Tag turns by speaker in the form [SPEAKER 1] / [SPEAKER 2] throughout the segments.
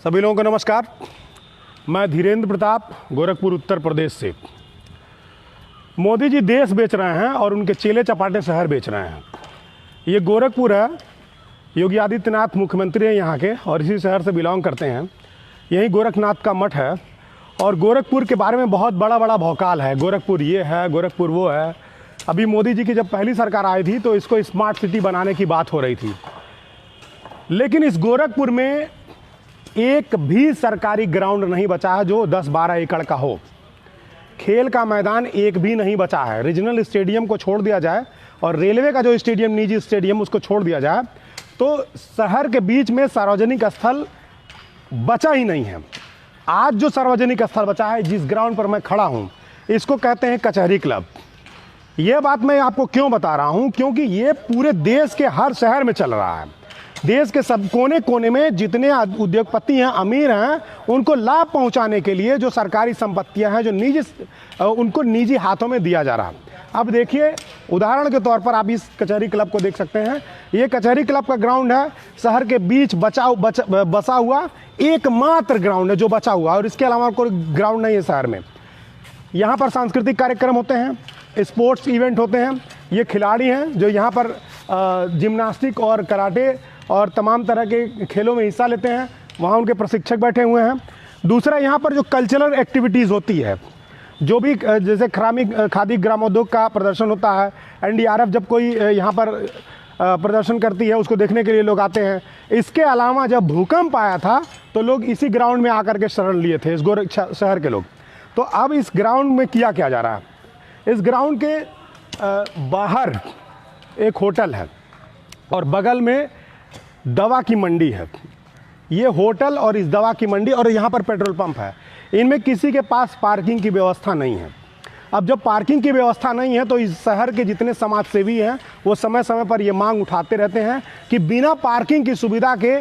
[SPEAKER 1] सभी लोगों को नमस्कार। मैं धीरेन्द्र प्रताप, गोरखपुर उत्तर प्रदेश से। मोदी जी देश बेच रहे हैं और उनके चेले चपाटे शहर बेच रहे हैं। ये गोरखपुर है, योगी आदित्यनाथ मुख्यमंत्री हैं यहाँ के और इसी शहर से बिलोंग करते हैं। यही गोरखनाथ का मठ है और गोरखपुर के बारे में बहुत बड़ा बड़ा भौकाल है। गोरखपुर ये है, गोरखपुर वो है। अभी मोदी जी की जब पहली सरकार आई थी तो इसको स्मार्ट सिटी बनाने की बात हो रही थी, लेकिन इस गोरखपुर में एक भी सरकारी ग्राउंड नहीं बचा है जो 10-12 एकड़ का हो। खेल का मैदान एक भी नहीं बचा है। रीजनल स्टेडियम को छोड़ दिया जाए और रेलवे का जो स्टेडियम, निजी स्टेडियम, उसको छोड़ दिया जाए तो शहर के बीच में सार्वजनिक स्थल बचा ही नहीं है। आज जो सार्वजनिक स्थल बचा है, जिस ग्राउंड पर मैं खड़ा हूँ, इसको कहते हैं कचहरी क्लब। ये बात मैं आपको क्यों बता रहा हूँ, क्योंकि ये पूरे देश के हर शहर में चल रहा है। देश के सब कोने कोने में जितने उद्योगपति हैं, अमीर हैं, उनको लाभ पहुंचाने के लिए जो सरकारी संपत्तियां हैं, जो निजी, उनको निजी हाथों में दिया जा रहा है। अब देखिए, उदाहरण के तौर पर आप इस कचहरी क्लब को देख सकते हैं। ये कचहरी क्लब का ग्राउंड है, शहर के बीच बसा हुआ एकमात्र ग्राउंड है जो बचा हुआ, और इसके अलावा कोई ग्राउंड नहीं है शहर में। यहाँ पर सांस्कृतिक कार्यक्रम होते हैं, स्पोर्ट्स इवेंट होते हैं। ये खिलाड़ी हैं जो यहाँ पर जिम्नास्टिक और कराटे और तमाम तरह के खेलों में हिस्सा लेते हैं। वहाँ उनके प्रशिक्षक बैठे हुए हैं। दूसरा, यहाँ पर जो कल्चरल एक्टिविटीज़ होती है, जो भी जैसे खादी ग्रामोद्योग का प्रदर्शन होता है, एनडीआरएफ जब कोई यहाँ पर प्रदर्शन करती है, उसको देखने के लिए लोग आते हैं। इसके अलावा जब भूकंप आया था तो लोग इसी ग्राउंड में आकर के शरण लिए थे, इस शहर के लोग। तो अब इस ग्राउंड में किया क्या जा रहा है, इस ग्राउंड के बाहर एक होटल है और बगल में दवा की मंडी है। ये होटल और इस दवा की मंडी और यहाँ पर पेट्रोल पंप है। इनमें किसी के पास पार्किंग की व्यवस्था नहीं है। अब जब पार्किंग की व्यवस्था नहीं है तो इस शहर के जितने समाज सेवी हैं वो समय समय पर ये मांग उठाते रहते हैं कि बिना पार्किंग की सुविधा के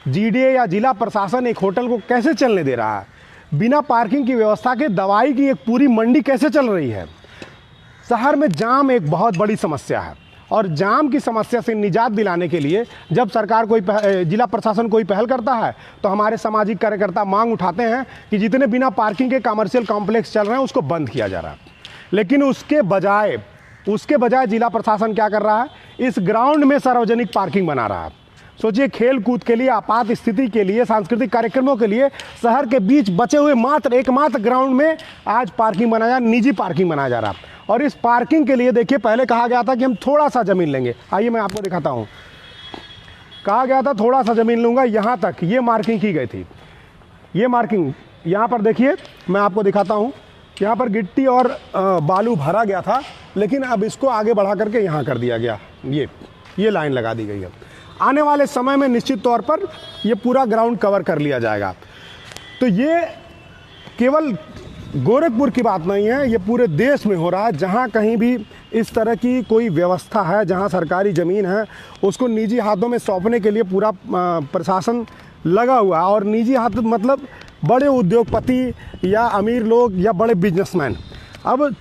[SPEAKER 1] जीडीए या जिला प्रशासन एक होटल को कैसे चलने दे रहा है। बिना पार्किंग की व्यवस्था के दवाई की एक पूरी मंडी कैसे चल रही है। शहर में जाम एक बहुत बड़ी समस्या है और जाम की समस्या से निजात दिलाने के लिए जब सरकार कोई जिला प्रशासन कोई पहल करता है तो हमारे सामाजिक कार्यकर्ता मांग उठाते हैं कि जितने बिना पार्किंग के कमर्शियल कॉम्प्लेक्स चल रहे हैं उसको बंद किया जा रहा है। लेकिन उसके बजाय जिला प्रशासन क्या कर रहा है, इस ग्राउंड में सार्वजनिक पार्किंग बना रहा है। सोचिए, खेल कूद के लिए, आपात स्थिति के लिए, सांस्कृतिक कार्यक्रमों के लिए शहर के बीच बचे हुए एकमात्र ग्राउंड में आज पार्किंग बनाया, निजी पार्किंग बनाया जा रहा है। और इस पार्किंग के लिए देखिए, पहले कहा गया था कि हम थोड़ा सा ज़मीन लेंगे। आइए मैं आपको दिखाता हूँ। कहा गया था थोड़ा सा ज़मीन लूँगा, यहाँ तक ये मार्किंग की गई थी। ये मार्किंग यहाँ पर देखिए, मैं आपको दिखाता हूँ। यहाँ पर गिट्टी और बालू भरा गया था, लेकिन अब इसको आगे बढ़ा करके यहाँ कर दिया गया। ये लाइन लगा दी गई है। आने वाले समय में निश्चित तौर पर ये पूरा ग्राउंड कवर कर लिया जाएगा। तो ये केवल गोरखपुर की बात नहीं है, ये पूरे देश में हो रहा है। जहाँ कहीं भी इस तरह की कोई व्यवस्था है, जहाँ सरकारी ज़मीन है, उसको निजी हाथों में सौंपने के लिए पूरा प्रशासन लगा हुआ है। और निजी हाथ मतलब बड़े उद्योगपति या अमीर लोग या बड़े बिजनेसमैन। अब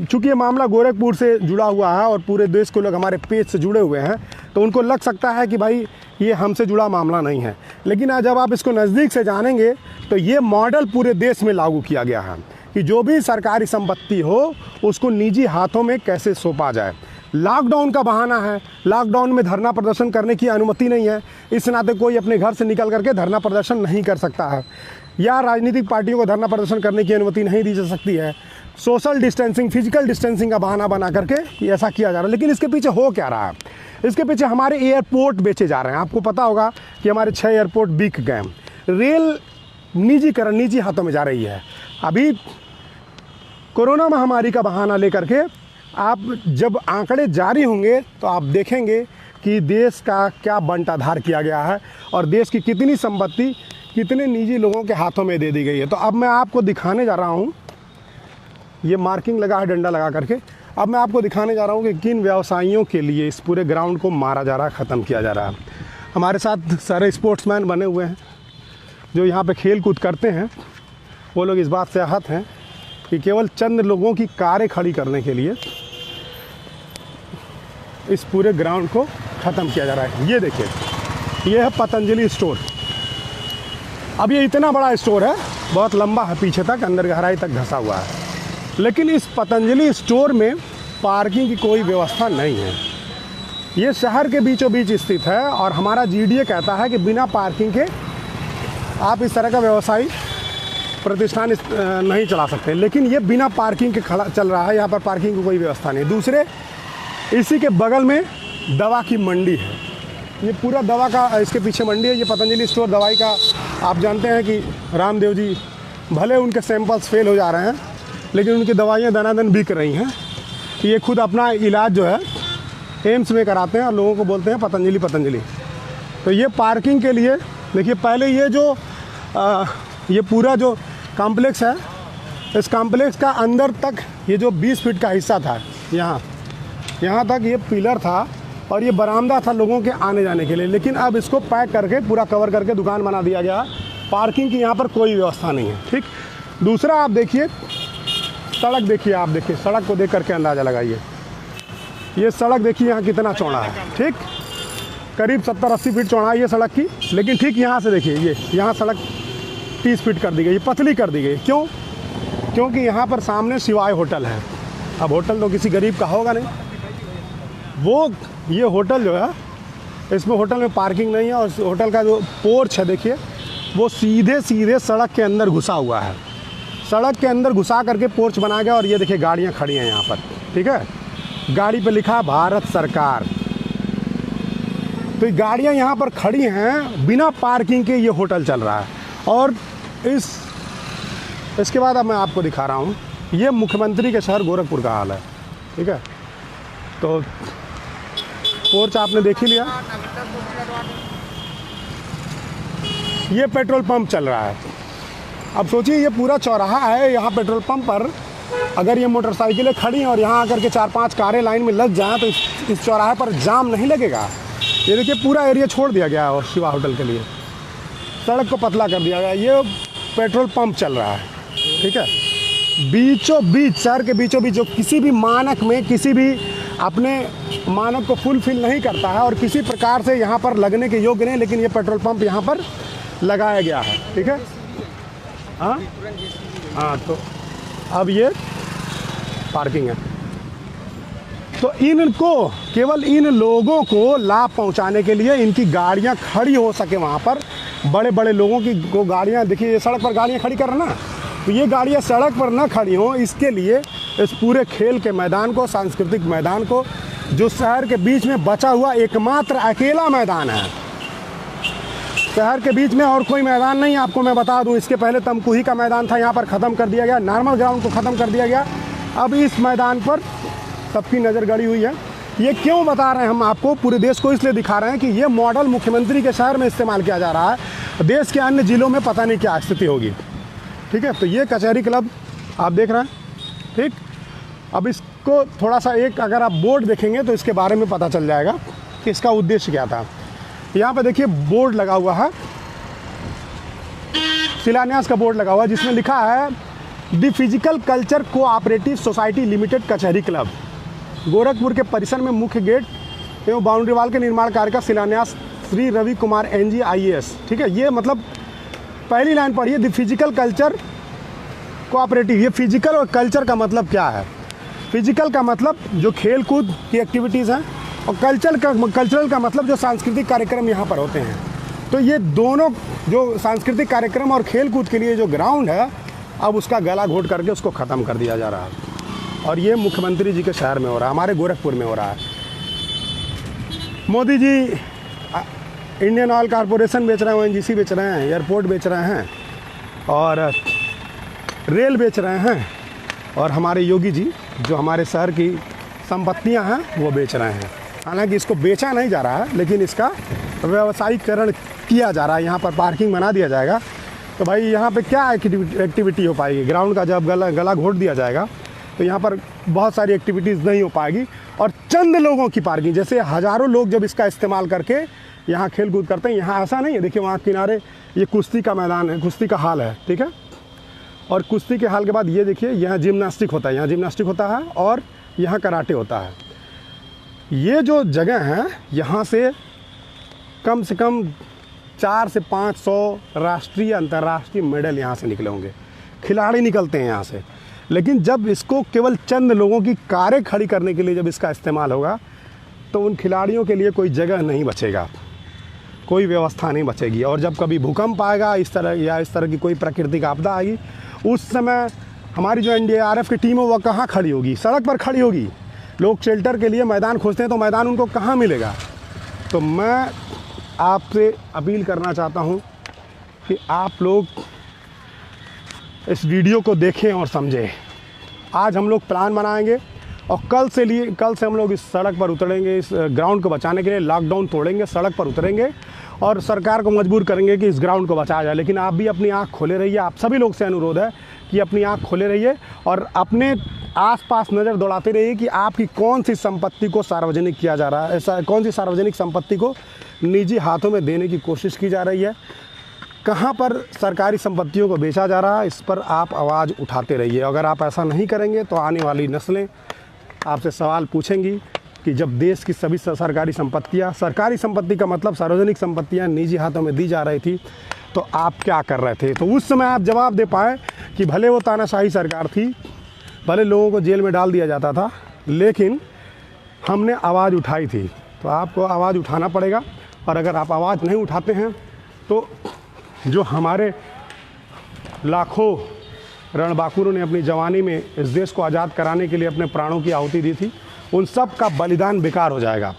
[SPEAKER 1] चूँकि ये मामला गोरखपुर से जुड़ा हुआ है और पूरे देश के लोग हमारे पेज से जुड़े हुए हैं, तो उनको लग सकता है कि भाई ये हमसे जुड़ा मामला नहीं है। लेकिन आज जब आप इसको नज़दीक से जानेंगे तो ये मॉडल पूरे देश में लागू किया गया है कि जो भी सरकारी संपत्ति हो उसको निजी हाथों में कैसे सौंपा जाए। लॉकडाउन का बहाना है, लॉकडाउन में धरना प्रदर्शन करने की अनुमति नहीं है, इस नाते कोई अपने घर से निकल करके धरना प्रदर्शन नहीं कर सकता है, या राजनीतिक पार्टियों को धरना प्रदर्शन करने की अनुमति नहीं दी जा सकती है। सोशल डिस्टेंसिंग, फिजिकल डिस्टेंसिंग का बहाना बना करके ऐसा किया जा रहा है। लेकिन इसके पीछे हो क्या रहा है, इसके पीछे हमारे एयरपोर्ट बेचे जा रहे हैं। आपको पता होगा कि हमारे 6 एयरपोर्ट बिक गए। रेल निजीकरण, निजी हाथों में जा रही है। अभी कोरोना महामारी का बहाना लेकर के आप जब आंकड़े जारी होंगे तो आप देखेंगे कि देश का क्या बंटाधार किया गया है और देश की कितनी संपत्ति कितने निजी लोगों के हाथों में दे दी गई है। तो अब मैं आपको दिखाने जा रहा हूँ, ये मार्किंग लगा है डंडा लगा करके। अब मैं आपको दिखाने जा रहा हूँ कि किन व्यवसायियों के लिए इस पूरे ग्राउंड को मारा जा रहा है, ख़त्म किया जा रहा है। हमारे साथ सारे स्पोर्ट्समैन बने हुए हैं जो यहाँ पे खेल कूद करते हैं। वो लोग इस बात से आहत हैं कि केवल चंद लोगों की कारें खड़ी करने के लिए इस पूरे ग्राउंड को ख़त्म किया जा रहा है। ये देखिए, ये है पतंजलि स्टोर। अब ये इतना बड़ा स्टोर है, बहुत लंबा है, पीछे तक अंदर गहराई तक धंसा हुआ है, लेकिन इस पतंजलि स्टोर में पार्किंग की कोई व्यवस्था नहीं है। ये शहर के बीचों बीच स्थित है और हमारा जीडीए कहता है कि बिना पार्किंग के आप इस तरह का व्यवसायी प्रतिष्ठान नहीं चला सकते, लेकिन ये बिना पार्किंग के खड़ा चल रहा है। यहाँ पर पार्किंग की कोई व्यवस्था नहीं। दूसरे, इसी के बगल में दवा की मंडी है। ये पूरा दवा का इसके पीछे मंडी है। ये पतंजलि स्टोर दवाई का, आप जानते हैं कि रामदेव जी भले उनके सैंपल्स फेल हो जा रहे हैं, लेकिन उनकी दवाइयाँ दनादन बिक रही हैं। ये खुद अपना इलाज जो है एम्स में कराते हैं और लोगों को बोलते हैं पतंजलि पतंजलि। तो ये पार्किंग के लिए देखिए, पहले ये जो ये पूरा जो कॉम्प्लेक्स है, इस कॉम्प्लेक्स का अंदर तक ये जो 20 फीट का हिस्सा था, यहाँ तक ये पिलर था और ये बरामदा था लोगों के आने जाने के लिए, लेकिन अब इसको पैक करके पूरा कवर करके दुकान बना दिया गया। पार्किंग की यहाँ पर कोई व्यवस्था नहीं है। ठीक। दूसरा, आप देखिए सड़क, देखिए आप देखिए सड़क को देख करके अंदाज़ा लगाइए। ये सड़क देखिए यहाँ कितना चौड़ा है। ठीक, करीब 70-80 फीट चौड़ाई है सड़क की, लेकिन ठीक यहाँ से देखिए, ये यहाँ सड़क 30 फीट कर दी गई, पतली कर दी गई। क्यों? क्योंकि यहाँ पर सामने शिवाय होटल है। अब होटल तो किसी गरीब का होगा नहीं, वो ये होटल जो है, इसमें होटल में पार्किंग नहीं है और होटल का जो पोर्च है देखिए, वो सीधे सीधे सड़क के अंदर घुसा हुआ है। सड़क के अंदर घुसा करके पोर्च बनाया गया और ये देखिए गाड़ियाँ खड़ी हैं यहाँ पर। ठीक है, गाड़ी पे लिखा भारत सरकार। तो ये गाड़ियाँ यहाँ पर खड़ी हैं, बिना पार्किंग के ये होटल चल रहा है। और इसके बाद अब मैं आपको दिखा रहा हूँ, ये मुख्यमंत्री के शहर गोरखपुर का हाल है। ठीक है, तो पोर्च आपने देख ही लिया। ये पेट्रोल पंप चल रहा है। अब सोचिए, ये पूरा चौराहा है, यहाँ पेट्रोल पंप पर अगर ये मोटरसाइकिलें खड़ी हैं और यहाँ आकर के 4-5 कारें लाइन में लग जाएं तो इस चौराहे पर जाम नहीं लगेगा। ये देखिए पूरा एरिया छोड़ दिया गया है और शिवा होटल के लिए, सड़क को पतला कर दिया गया। ये पेट्रोल पंप चल रहा है। ठीक है, बीचों बीच, शहर के बीचों बीच, जो किसी भी मानक में, किसी भी अपने मानक को फुलफिल नहीं करता है और किसी प्रकार से यहाँ पर लगने के योग्य नहीं, लेकिन ये पेट्रोल पंप यहाँ पर लगाया गया है। ठीक है, हाँ, तो अब ये पार्किंग है। तो इनको, केवल इन लोगों को लाभ पहुंचाने के लिए इनकी गाड़ियां खड़ी हो सके वहां पर, बड़े बड़े लोगों की को गाड़ियां, देखिए ये सड़क पर गाड़ियां खड़ी कर रहे हैं ना, तो ये गाड़ियां सड़क पर ना खड़ी हों, इसके लिए इस पूरे खेल के मैदान को, सांस्कृतिक मैदान को, जो शहर के बीच में बचा हुआ एकमात्र अकेला मैदान है, शहर के बीच में और कोई मैदान नहीं। आपको मैं बता दूं, इसके पहले तमकुही का मैदान था, यहाँ पर ख़त्म कर दिया गया, नॉर्मल ग्राउंड को ख़त्म कर दिया गया। अब इस मैदान पर सबकी नज़र गड़ी हुई है। ये क्यों बता रहे हैं हम आपको, पूरे देश को इसलिए दिखा रहे हैं कि ये मॉडल मुख्यमंत्री के शहर में इस्तेमाल किया जा रहा है, देश के अन्य ज़िलों में पता नहीं क्या स्थिति होगी। ठीक है, तो ये कचहरी क्लब आप देख रहे हैं। ठीक, अब इसको थोड़ा सा एक अगर आप बोर्ड देखेंगे तो इसके बारे में पता चल जाएगा कि इसका उद्देश्य क्या था। यहाँ पे देखिए बोर्ड लगा हुआ है, शिलान्यास का बोर्ड लगा हुआ है, जिसमें लिखा है the physical culture cooperative society limited कचहरी क्लब, गोरखपुर के परिसर में मुख्य गेट एवं बाउंड्री वाल के निर्माण कार्य का शिलान्यास श्री रवि कुमार NG IAS। ठीक है, ये मतलब पहली लाइन पढ़िए, द फिजिकल कल्चर कोऑपरेटिव। ये फिजिकल और कल्चर का मतलब क्या है? फिजिकल का मतलब जो खेल कूद की एक्टिविटीज़ हैं, और कल्चरल का मतलब जो सांस्कृतिक कार्यक्रम यहाँ पर होते हैं। तो ये दोनों जो सांस्कृतिक कार्यक्रम और खेल कूद के लिए जो ग्राउंड है, अब उसका गला घोट करके उसको ख़त्म कर दिया जा रहा है। और ये मुख्यमंत्री जी के शहर में हो रहा है, हमारे गोरखपुर में हो रहा है। Modi ji Indian oil corporation बेच रहे हैं, ONGC बेच रहे हैं, एयरपोर्ट बेच रहे हैं और रेल बेच रहे हैं, और हमारे योगी जी जो हमारे शहर की संपत्तियां हैं वो बेच रहे हैं। हालांकि इसको बेचा नहीं जा रहा है, लेकिन इसका व्यावसायिकरण किया जा रहा है। यहाँ पर पार्किंग बना दिया जाएगा, तो भाई यहाँ पे क्या एक्टिविटी हो पाएगी? ग्राउंड का जब गला घोट दिया जाएगा तो यहाँ पर बहुत सारी एक्टिविटीज़ नहीं हो पाएगी, और चंद लोगों की पार्किंग, जैसे हज़ारों लोग जब इसका इस्तेमाल करके यहाँ खेल कूद करते हैं, यहाँ ऐसा नहीं है। देखिए वहाँ किनारे ये कुश्ती का मैदान है, कुश्ती का हाल है। ठीक है, और कुश्ती के हाल के बाद ये देखिए यहाँ जिम्नास्टिक होता है, यहाँ जिम्नास्टिक होता है और यहाँ कराटे होता है। ये जो जगह है, यहाँ से कम 400 से 500 राष्ट्रीय अंतर्राष्ट्रीय मेडल यहाँ से निकले होंगे, खिलाड़ी निकलते हैं यहाँ से। लेकिन जब इसको केवल चंद लोगों की कारें खड़ी करने के लिए जब इसका इस्तेमाल होगा तो उन खिलाड़ियों के लिए कोई जगह नहीं बचेगा, कोई व्यवस्था नहीं बचेगी। और जब कभी भूकंप आएगा इस तरह की कोई प्राकृतिक आपदा आएगी, उस समय हमारी जो NDRF की टीम है वह कहाँ खड़ी होगी? सड़क पर खड़ी होगी। लोग शेल्टर के लिए मैदान खोजते हैं तो मैदान उनको कहाँ मिलेगा? तो मैं आपसे अपील करना चाहता हूँ कि आप लोग इस वीडियो को देखें और समझें। आज हम लोग प्लान बनाएंगे और कल से हम लोग इस सड़क पर उतरेंगे, इस ग्राउंड को बचाने के लिए लॉकडाउन तोड़ेंगे, सड़क पर उतरेंगे और सरकार को मजबूर करेंगे कि इस ग्राउंड को बचाया जाए। लेकिन आप भी अपनी आँख खोले रहिए। आप सभी लोग से अनुरोध है कि अपनी आँख खोले रहिए और अपने आसपास नज़र दौड़ाते रहिए कि आपकी कौन सी संपत्ति को सार्वजनिक किया जा रहा है, ऐसा कौन सी सार्वजनिक संपत्ति को निजी हाथों में देने की कोशिश की जा रही है, कहाँ पर सरकारी संपत्तियों को बेचा जा रहा है। इस पर आप आवाज़ उठाते रहिए। अगर आप ऐसा नहीं करेंगे तो आने वाली नस्लें आपसे सवाल पूछेंगी कि जब देश की सभी सरकारी संपत्ति का मतलब सार्वजनिक संपत्तियां निजी हाथों में दी जा रही थी, तो आप क्या कर रहे थे? तो उस समय आप जवाब दे पाए कि भले वो तानाशाही सरकार थी, भले लोगों को जेल में डाल दिया जाता था, लेकिन हमने आवाज़ उठाई थी। तो आपको आवाज़ उठाना पड़ेगा। और अगर आप आवाज़ नहीं उठाते हैं तो जो हमारे लाखों रणबांकुरों ने अपनी जवानी में इस देश को आज़ाद कराने के लिए अपने प्राणों की आहुति दी थी, उन सब का बलिदान बेकार हो जाएगा।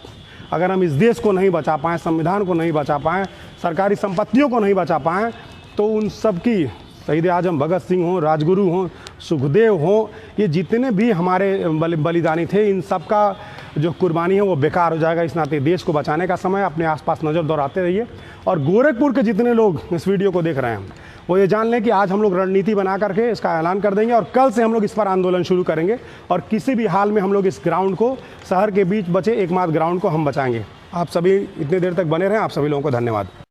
[SPEAKER 1] अगर हम इस देश को नहीं बचा पाएँ, संविधान को नहीं बचा पाएँ, सरकारी संपत्तियों को नहीं बचा पाएँ, तो उन सब की शहीद आजम भगत सिंह हों, राजगुरु हों, सुखदेव हों, ये जितने भी हमारे बलिदानी थे, इन सब का जो कुर्बानी है वो बेकार हो जाएगा। इस नाते देश को बचाने का समय, अपने आसपास नज़र दौड़ाते रहिए। और गोरखपुर के जितने लोग इस वीडियो को देख रहे हैं वो ये जान लें कि आज हम लोग रणनीति बना करके इसका ऐलान कर देंगे और कल से हम लोग इस पर आंदोलन शुरू करेंगे और किसी भी हाल में हम लोग इस ग्राउंड को, शहर के बीच बचे एकमात्र ग्राउंड को हम बचाएंगे। आप सभी इतने देर तक बने रहें। आप सभी लोगों को धन्यवाद।